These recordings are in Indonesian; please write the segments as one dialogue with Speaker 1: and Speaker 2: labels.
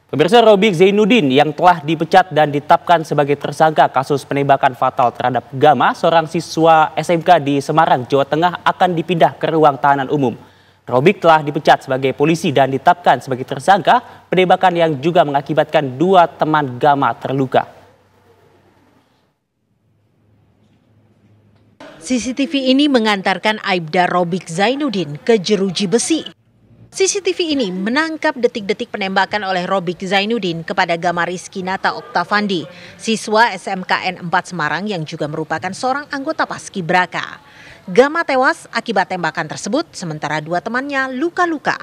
Speaker 1: Pemirsa, Robik Zainuddin yang telah dipecat dan ditetapkan sebagai tersangka kasus penembakan fatal terhadap Gama, seorang siswa SMK di Semarang, Jawa Tengah, akan dipindah ke ruang tahanan umum. Robik telah dipecat sebagai polisi dan ditetapkan sebagai tersangka penembakan yang juga mengakibatkan 2 teman Gama terluka.
Speaker 2: CCTV ini mengantarkan aibda Robik Zainuddin ke jeruji besi. CCTV ini menangkap detik-detik penembakan oleh Robik Zainuddin kepada Gama Rizkinata Oktavandi, siswa SMKN 4 Semarang yang juga merupakan seorang anggota Paskibraka. Gama tewas akibat tembakan tersebut, sementara 2 temannya luka-luka.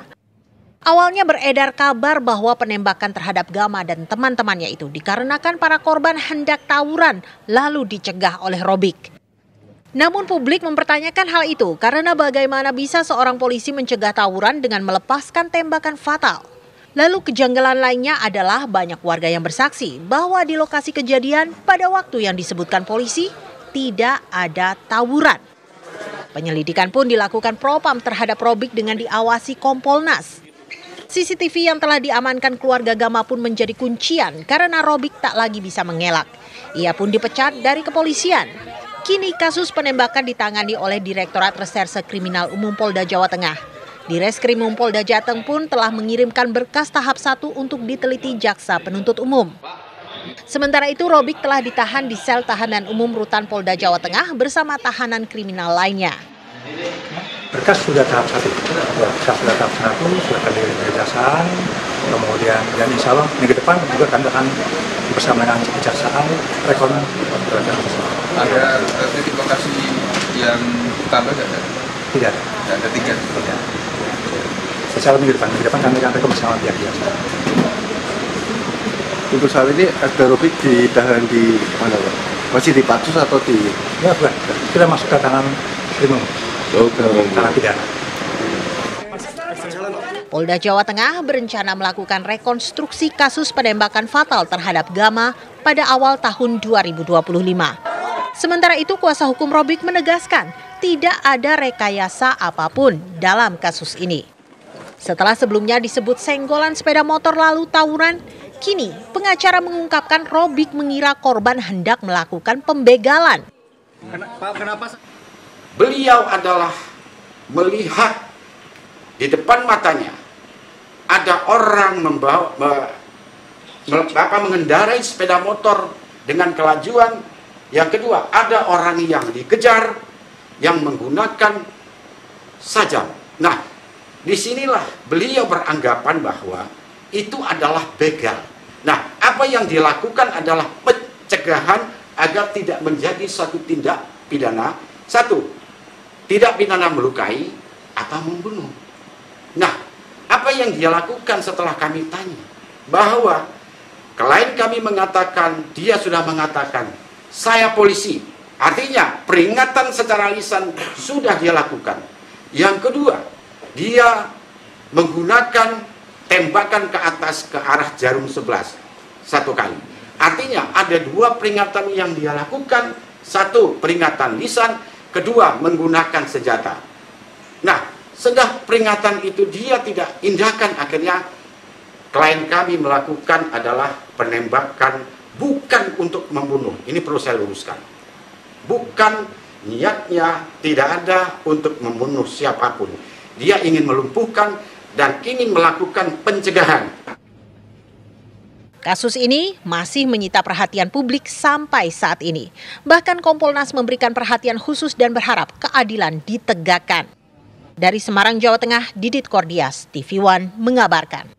Speaker 2: Awalnya beredar kabar bahwa penembakan terhadap Gama dan teman-temannya itu dikarenakan para korban hendak tawuran lalu dicegah oleh Robik. Namun publik mempertanyakan hal itu karena bagaimana bisa seorang polisi mencegah tawuran dengan melepaskan tembakan fatal. Lalu kejanggalan lainnya adalah banyak warga yang bersaksi bahwa di lokasi kejadian pada waktu yang disebutkan polisi tidak ada tawuran. Penyelidikan pun dilakukan Propam terhadap Robik dengan diawasi Kompolnas. CCTV yang telah diamankan keluarga Gama pun menjadi kuncian karena Robik tak lagi bisa mengelak. Ia pun dipecat dari kepolisian. Kini kasus penembakan ditangani oleh Direktorat Reserse Kriminal Umum Polda Jawa Tengah. Direskrimum Polda Jateng pun telah mengirimkan berkas tahap 1 untuk diteliti jaksa penuntut umum. Sementara itu Robik telah ditahan di sel tahanan umum Rutan Polda Jawa Tengah bersama tahanan kriminal lainnya.
Speaker 3: Berkas sudah tahap 1, sudah tahap 1, sudah akan dikirim ke kejaksaan, kemudian dan insya Allah minggu depan juga kami akan bersama dengan kejaksaan rekon.
Speaker 4: Ada titik lokasi yang tambah nggak ada?
Speaker 3: Tidak.
Speaker 4: Nggak ada 3?
Speaker 3: Tidak. Secara minggu depan kami akan rekon bersama pihak kejaksaan.
Speaker 5: Untuk saat ini ada Robik ditahan di mana, Pak? Masih di Patsus atau di?
Speaker 3: Ya bukan, kita masuk ke tangan krimum. Tangan pidana.
Speaker 2: Polda Jawa Tengah berencana melakukan rekonstruksi kasus penembakan fatal terhadap Gama pada awal tahun 2025. Sementara itu kuasa hukum Robik menegaskan tidak ada rekayasa apapun dalam kasus ini. Setelah sebelumnya disebut senggolan sepeda motor lalu tawuran, kini pengacara mengungkapkan Robik mengira korban hendak melakukan pembegalan.
Speaker 6: Kenapa? Beliau adalah melihat di depan matanya ada orang mengendarai sepeda motor dengan kelajuan. Yang kedua, ada orang yang dikejar yang menggunakan sajam. Nah, disinilah beliau beranggapan bahwa itu adalah begal. Nah, apa yang dilakukan adalah pencegahan agar tidak menjadi satu tindak pidana. 1, tidak pidana melukai atau membunuh. Nah, apa yang dia lakukan setelah kami tanya? Bahwa klien kami mengatakan, dia sudah mengatakan, saya polisi. Artinya peringatan secara lisan sudah dia lakukan. Yang kedua, dia menggunakan tembakan ke atas ke arah jarum 11 1 kali. Artinya ada 2 peringatan yang dia lakukan. 1 peringatan lisan, kedua menggunakan senjata. Nah, setelah peringatan itu dia tidak indahkan, akhirnya klien kami melakukan adalah penembakan bukan untuk membunuh. Ini perlu saya luruskan. Bukan, niatnya tidak ada untuk membunuh siapapun. Dia ingin melumpuhkan dan ingin melakukan pencegahan.
Speaker 2: Kasus ini masih menyita perhatian publik sampai saat ini. Bahkan Kompolnas memberikan perhatian khusus dan berharap keadilan ditegakkan. Dari Semarang, Jawa Tengah, Didit Kordias, TV One mengabarkan.